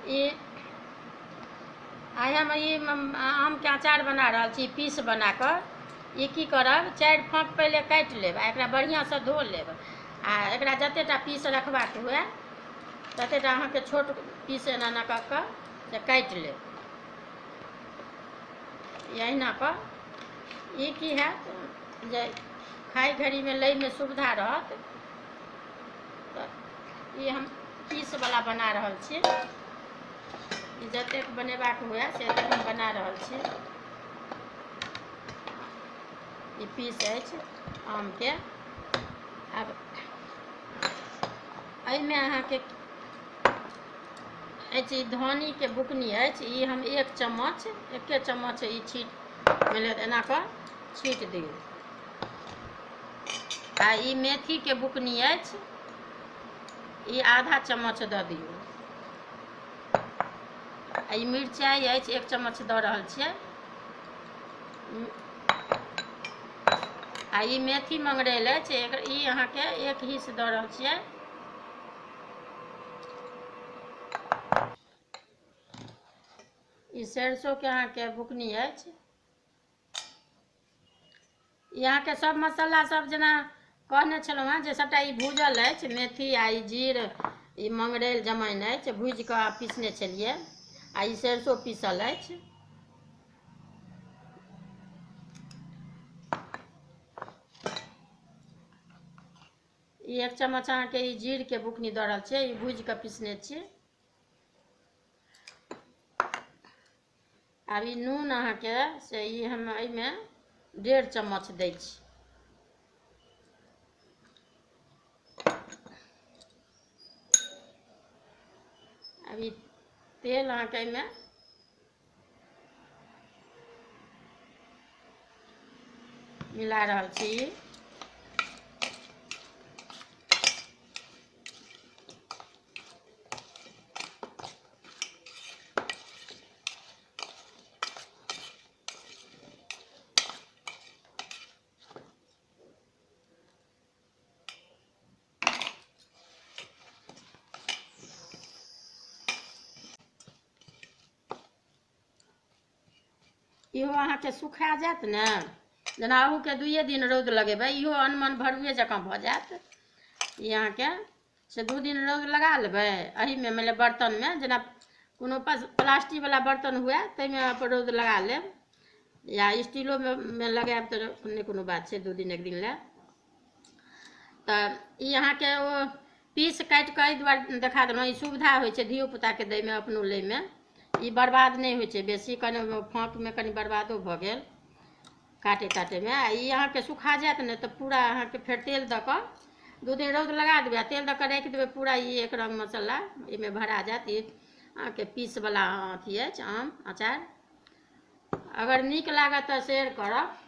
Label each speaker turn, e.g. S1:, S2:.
S1: ई आइ हम ई आम के अचार बना रहल छी, पीस बना कऽ। ई की करब, 4 फाँक पहिले काटि लेब आ एकरा बढ़िआँसँ धो लेब आ एकरा जतेटा पीस रखबाक हुए ततेटा अहाँके छोट पीस एना एना कऽ कऽ से काटि लेब। अहिना कऽ ई की हैत जे खाइ घड़ीमे लैमे सुविधा रहत। तऽ ई हम पीसवला बना रहल छी। ई जतेक बनेबाक हुए से एतेक हम बना रहल छी। ई पीस अछि आमके। आब एहिमे अहाँके अछि ई धनिके बुकनी अछि। ई हम 1 चम्मच, 1 चम्मच ई छीट मिले एना कऽ छीट दियौ। आ ई मेथीके बुकनी अछि, ई आधा चम्मच दऽ दियौ। आ ई मिरचाइ अछि, 1 चम्मच दऽ रहल छियै। आ ई मेथी मंगरैल अछि, ई अहाँके 1 हिस्स दऽ रहल छियै। ई सरिसोके अहाँके बुकनी अछि। ई अहाँके सब मसाला सब जेना कहने छलहुँ हेँ जे सभटा ई भूजल अछि। मेथी आ ई जीर, ई मंगरैल जमाइन अछि, भूजि कऽ पीसने छलियै। आ ई सरिसो पीसल अछि। ई 1 चम्मच अहाँके ई जीरके बुकनी दऽ रहल छियै, ई भूजि कऽ पीसने छी। आब ई नून अहाँके से ई हम एहिमे 1.5 चम्मच दै छी। अब ई तेल अहाँके एहिमे मिला रहल छी। इहो अहाँके सुखा जायत ने, जेना अहूके 2 दिन रौद लगेबै, इहो अनमन भरुए जकाँ भऽ जायत। ई अहाँके से 2 दिन रौद लगा लेबै। एहिमे मतलब बर्तनमे, जेना कोनो प्लास्टिकवला बर्तन हुए ताहिमे रौद लगा लेब, या स्टीलोमे लगायब तऽ नहि कोनो बात छै, 2 दिन 1 दिन लए। तऽ ई अहाँके ओ पीस काटि कऽ एहि दुआरे देखा देलहुँ, ई सुविधा होइ छै धियो पुताके दैमे, अपनो लैमे। ई बर्बाद नहि होइ छै बेसी, कनि फाँकमे कनि बर्बादो भऽ गेल काटे काटेमे। आ ई अहाँके सुखा जायत ने तऽ पूरा अहाँके फेर तेल दऽ कऽ 2 दिन रौद लगा देबै आ तेल दऽ कऽ राखि देबै। पूरा ई 1 रङ्ग मसाला एहिमे भरा जायत। ई अहाँके पीसवला अथी अछि आम अचार। अगर नीक लागत तऽ शेयर करब।